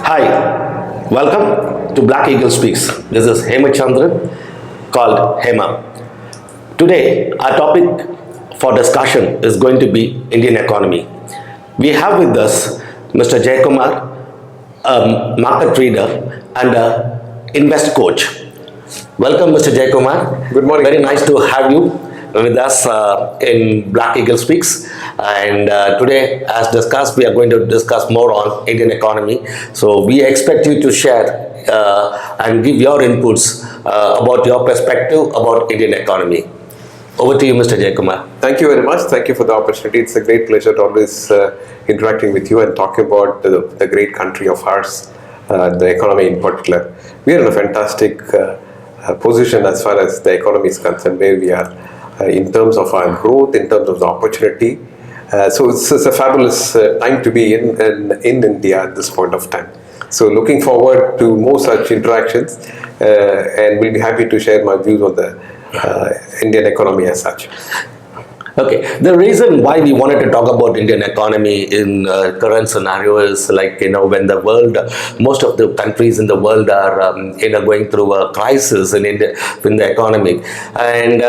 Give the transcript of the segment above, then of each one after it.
Hi, welcome to Black Eagle Speaks. This is Hema Chandran, called Hema. Today, our topic for discussion is going to be Indian economy. We have with us Mr. Jaykumar, a market trader and a invest coach. Welcome, Mr. Jaykumar. Good morning. Very nice to have you with us in Black Eagle Speaks. And today, as discussed, we are going to discuss more on Indian economy. So we expect you to share and give your inputs about your perspective about Indian economy. Over to you, Mr. Jaykumar. Thank you very much. Thank you for the opportunity. It's a great pleasure to always interacting with you and talking about the great country of ours, the economy in particular. We are in a fantastic position as far as the economy is concerned, where we are in terms of our growth, in terms of the opportunity. So it's a fabulous time to be in India at this point of time. So looking forward to more such interactions, and we'll be happy to share my views on the Indian economy as such. Okay, the reason why we wanted to talk about Indian economy in current scenario is like, when the world, most of the countries in the world are, going through a crisis in the economy. And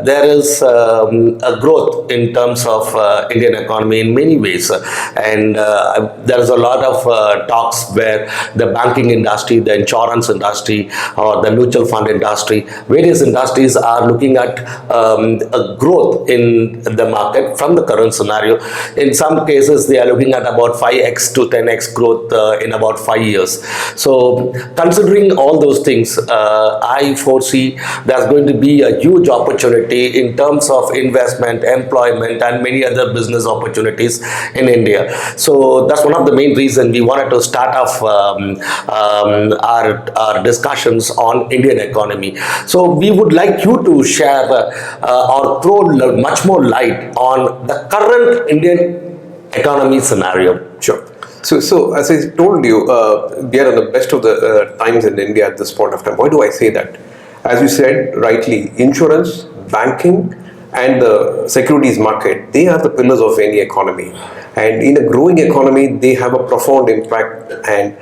there is a growth in terms of Indian economy in many ways. And there is a lot of talks where the banking industry, the insurance industry, or the mutual fund industry, various industries are looking at a growth in the market from the current scenario. In some cases, they are looking at about 5x to 10x growth in about 5 years. So considering all those things, I foresee there's going to be a huge opportunity in terms of investment, employment, and many other business opportunities in India. So that's one of the main reasons we wanted to start off our discussions on Indian economy. So we would like you to share or throw much more light on the current Indian economy scenario. Sure. So as I told you, we are in the best of the times in India at this point of time. Why do I say that? As you said rightly, insurance, banking, and the securities market, they are the pillars of any economy. And in a growing economy, they have a profound impact. And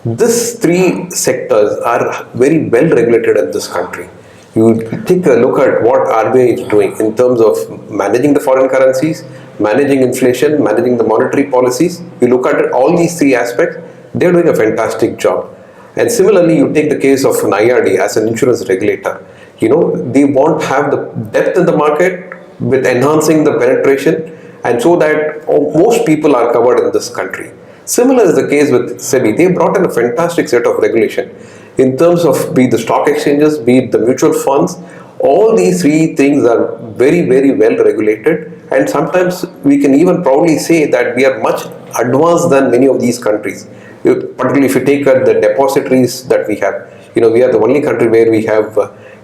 these three sectors are very well regulated in this country. You take a look at what RBI is doing in terms of managing the foreign currencies, managing inflation, managing the monetary policies. You look at all these three aspects, they're doing a fantastic job. And similarly, you take the case of an IRD as an insurance regulator. They want to have the depth in the market with enhancing the penetration, and so that most people are covered in this country. Similar is the case with SEBI. They brought in a fantastic set of regulation in terms of be it the stock exchanges, be it the mutual funds. All these three things are very, very well regulated, and sometimes we can even proudly say that we are much advanced than many of these countries. Particularly if you take the depositories that we have, we are the only country where we have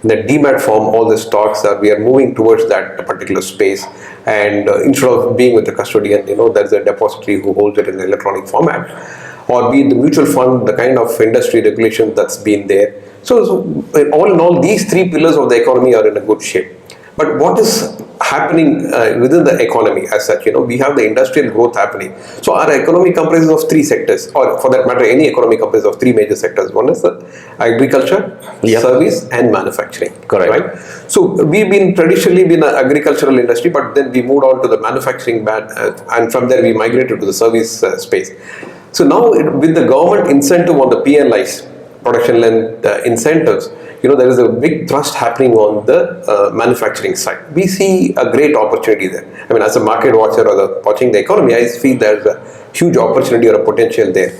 in the demat form all the stocks. We are moving towards that particular space, and instead of being with the custodian, there's a depository who holds it in the electronic format. Or be it the mutual fund, the kind of industry regulation that's been there. So all in all, these three pillars of the economy are in a good shape. But what is happening within the economy as such? We have the industrial growth happening. So our economy comprises of three sectors, or for that matter, any economy comprises of three major sectors. One is the agriculture, service, and manufacturing. Correct. Right? So we've traditionally been an agricultural industry, but then we moved on to the manufacturing and from there we migrated to the service space. So now with the government incentive on the PLIs, production linked incentives, there is a big thrust happening on the manufacturing side. We see a great opportunity there. I mean, as a market watcher or watching the economy, I feel there's a huge opportunity or a potential there.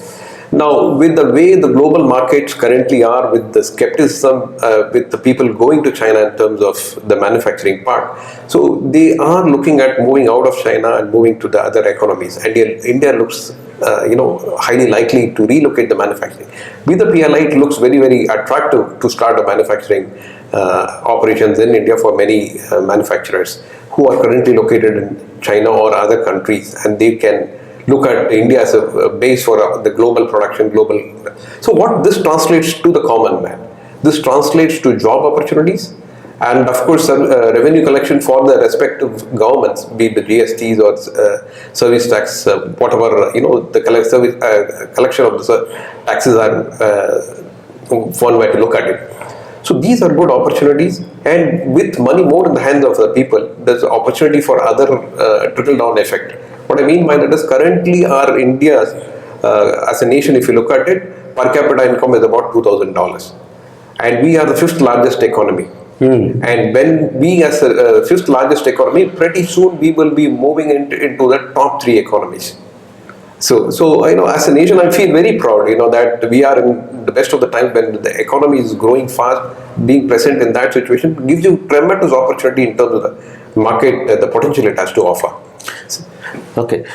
Now, with the way the global markets currently are, with the skepticism, with the people going to China in terms of the manufacturing part, so they are looking at moving out of China and moving to the other economies. And India looks, highly likely to relocate the manufacturing. With the PLI, it looks very, very attractive to start a manufacturing operations in India for many manufacturers who are currently located in China or other countries, and they can look at India as a base for the global production, So what this translates to the common man? This translates to job opportunities, and of course some revenue collection for the respective governments, be it the GSTs or service tax, whatever the collection of the taxes are one way to look at it. So these are good opportunities, and with money more in the hands of the people, there's opportunity for other trickle-down effect. What I mean by that is currently our India as a nation, if you look at it, per capita income is about $2,000, and we are the fifth largest economy. And when we as a fifth largest economy, pretty soon we will be moving into the top three economies. So as a nation, I feel very proud, that we are in the best of the time when the economy is growing fast. Being present in that situation gives you tremendous opportunity in terms of the market, the potential it has to offer. Okay.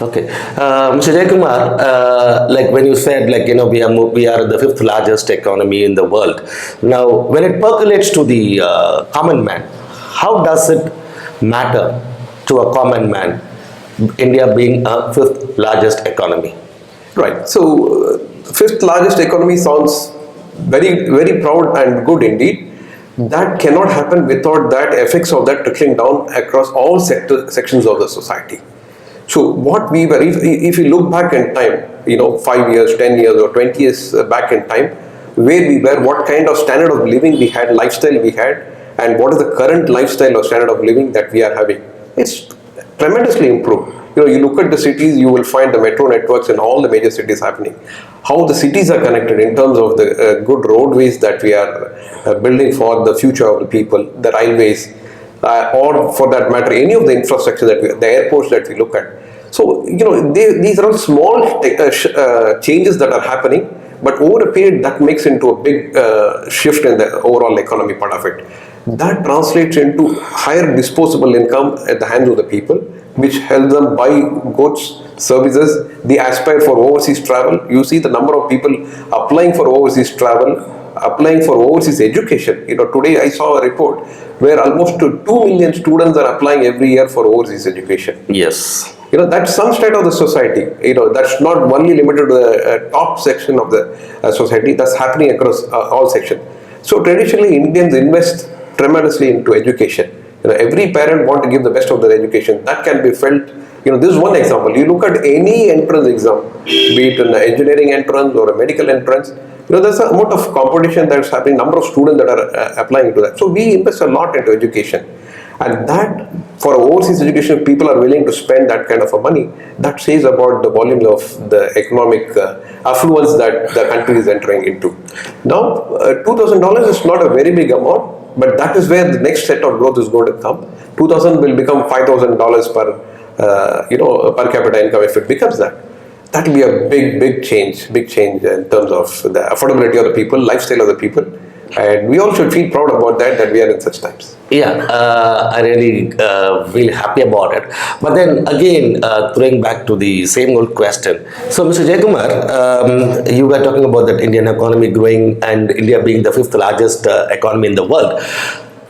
Okay, Mr. Jayakumar, like when you said, we are the fifth largest economy in the world. Now, when it percolates to the common man, how does it matter to a common man, India being a fifth largest economy? Right. So, fifth largest economy sounds very, very proud and good indeed. That cannot happen without that effects of that trickling down across all sections of the society. So what we were, if you look back in time, 5 years, 10 years or 20 years back in time, where we were, what kind of standard of living we had, lifestyle we had, and what is the current lifestyle or standard of living that we are having, it's tremendously improved. You look at the cities, you will find the metro networks in all the major cities happening. How the cities are connected in terms of the good roadways that we are building for the future of the people, the railways, or for that matter, any of the infrastructure the airports that we look at. So, these are all small changes that are happening, but over a period that makes into a big shift in the overall economy part of it. That translates into higher disposable income at the hands of the people, which helps them buy goods, services. They aspire for overseas travel. You see the number of people applying for overseas travel, applying for overseas education. Today I saw a report where almost 2 million students are applying every year for overseas education. Yes. That's some state of the society. That's not only limited to the top section of the society. That's happening across all sections. So traditionally, Indians invest tremendously into education. Every parent want to give the best of their education. That can be felt. This is one example. You look at any entrance exam, be it an engineering entrance or a medical entrance. There's an amount of competition that's happening. Number of students that are applying into that. So we invest a lot into education. And that, for overseas education, people are willing to spend that kind of a money. That says about the volume of the economic affluence that the country is entering into. Now, $2,000 is not a very big amount, but that is where the next set of growth is going to come. 2,000 will become $5,000 per capita income if it becomes that. That will be a big change in terms of the affordability of the people, lifestyle of the people. And we all should feel proud about that we are in such times. Yeah, I really feel happy about it. But then again, throwing back to the same old question. So, Mr. Jayakumar, you were talking about that Indian economy growing and India being the fifth largest economy in the world.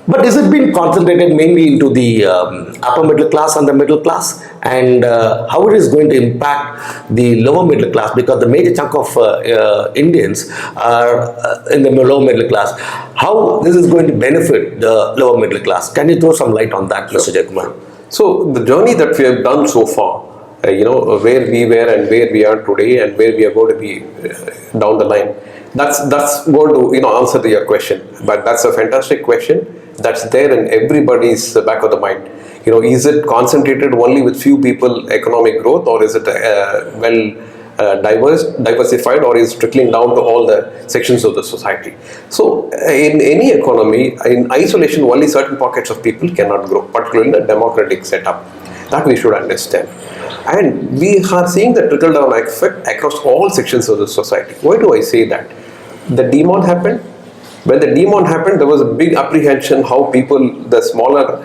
But is it being concentrated mainly into the upper middle class and the middle class? And how it is going to impact the lower middle class? Because the major chunk of Indians are in the lower middle class. How this is going to benefit the lower middle class? Can you throw some light on that, Mr. Jayakumar? So the journey that we have done so far, where we were and where we are today and where we are going to be down the line, that's going to answer to your question. But that's a fantastic question. That's there in everybody's back of the mind. Is it concentrated only with few people, economic growth, or is it diversified, or is it trickling down to all the sections of the society? So in any economy, in isolation, only certain pockets of people cannot grow, particularly in a democratic setup. That we should understand. And we are seeing the trickle down effect across all sections of the society. Why do I say that? The demonetization happened. When the demonetization happened, there was a big apprehension how people, the smaller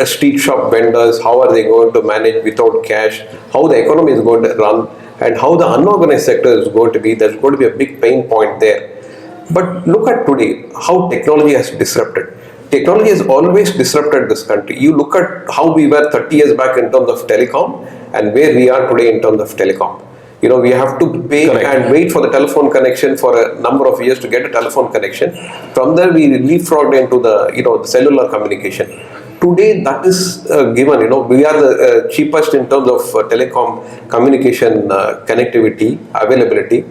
street shop vendors, how are they going to manage without cash, how the economy is going to run, and how the unorganized sector is going to be. There's going to be a big pain point there. But look at today, how technology has disrupted. technology has always disrupted this country. You look at how we were 30 years back in terms of telecom and where we are today in terms of telecom. We have to pay Correct. and wait for the telephone connection for a number of years to get a telephone connection. From there, we leapfrogged into the cellular communication. Today, that is given. We are the cheapest in terms of telecom communication connectivity availability.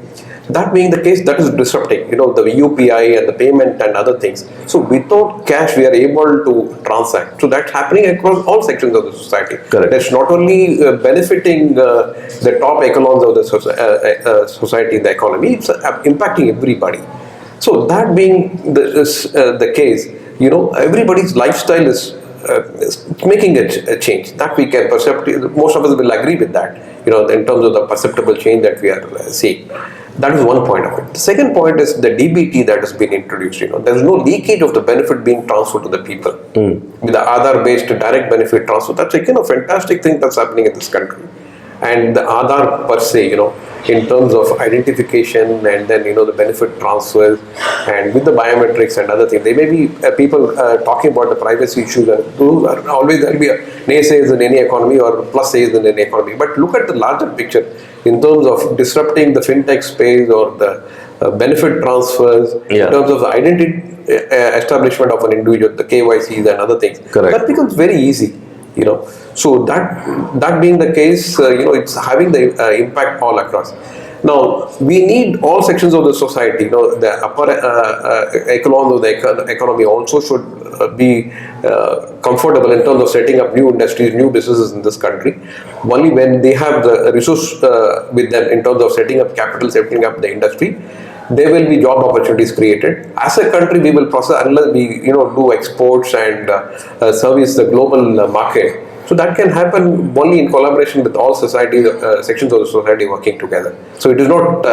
That being the case, that is disrupting, the UPI and the payment and other things. So without cash, we are able to transact. So that's happening across all sections of the society. Correct. That's not only benefiting the top echelons of the society, the economy, it's impacting everybody. So that being the case, everybody's lifestyle is making a change. That we can most of us will agree with that, in terms of the perceptible change that we are seeing. That is one point of it. The second point is the DBT that has been introduced. There is no leakage of the benefit being transferred to the people. With the Aadhaar-based direct benefit transfer, that's a fantastic thing that's happening in this country. And the Aadhaar per se, in terms of identification and then, the benefit transfers and with the biometrics and other things. There may be people talking about the privacy issues, and those are always, there will be a naysayers in any economy or plus sayers in any economy. But look at the larger picture in terms of disrupting the fintech space or the benefit transfers, in terms of the identity establishment of an individual, the KYCs and other things. Correct. That becomes very easy. So that being the case, it's having the impact all across. Now, we need all sections of the society. The upper echelons of the economy also should be comfortable in terms of setting up new industries, new businesses in this country. Only when they have the resource with them in terms of setting up capital, setting up the industry, there will be job opportunities created. As a country, we will process unless we do exports and service the global market. So that can happen only in collaboration with all society sections of the society working together. So it does not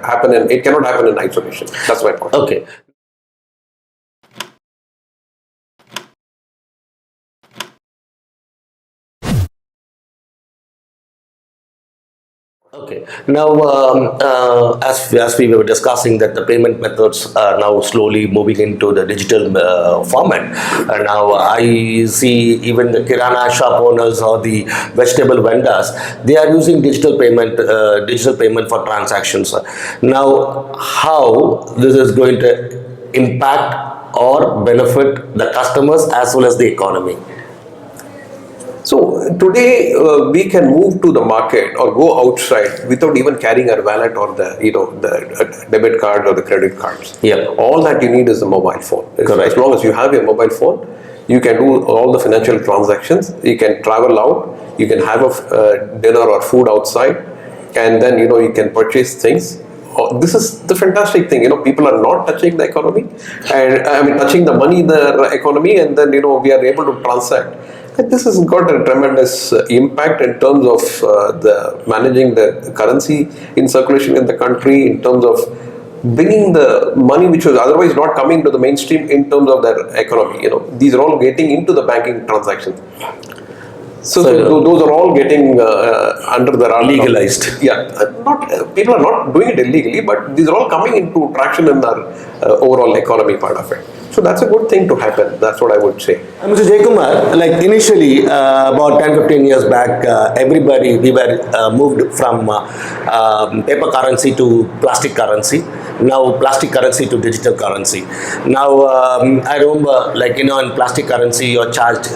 happen, and it cannot happen in isolation. That's my point. Okay. Okay. Now, as we were discussing that the payment methods are now slowly moving into the digital format. And now I see even the kirana shop owners or the vegetable vendors, they are using digital payment for transactions. Now, how this is going to impact or benefit the customers as well as the economy? So today we can move to the market or go outside without even carrying our wallet or the debit card or the credit cards. Yeah. All that you need is the mobile phone. Correct. As long as you have your mobile phone, you can do all the financial transactions. You can travel out. You can have a dinner or food outside, and then you can purchase things. This is the fantastic thing. People are not touching the economy, and touching the money in the economy, and then we are able to transact. And this has got a tremendous impact in terms of the managing the currency in circulation in the country, in terms of bringing the money which was otherwise not coming to the mainstream in terms of their economy. These are all getting into the banking transactions. So those are all getting under the radar. Legalized. Yeah, people are not doing it illegally, but these are all coming into traction in our overall economy part of it. So that's a good thing to happen. That's what I would say. Mr. Jaykumar, like initially about 10-15 years back, we were moved from paper currency to plastic currency. Now plastic currency to digital currency. Now I remember, in plastic currency you're charged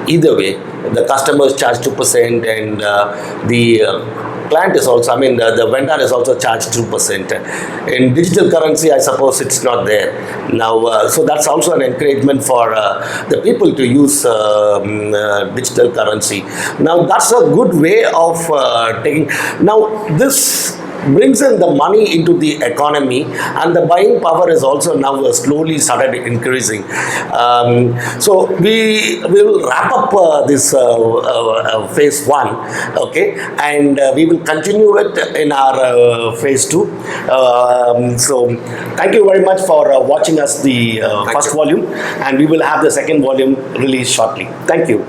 either way. The customers charge 2% and the client is also, the vendor is also charged 2%. In digital currency, I suppose it's not there. Now, so that's also an encouragement for the people to use digital currency. Now, that's a good way of taking. Now, this brings in the money into the economy, and the buying power is also now slowly started increasing. So we will wrap up this phase 1, okay, and we will continue it in our phase 2. So thank you very much for watching us the first volume, and we will have the second volume released shortly. Thank you.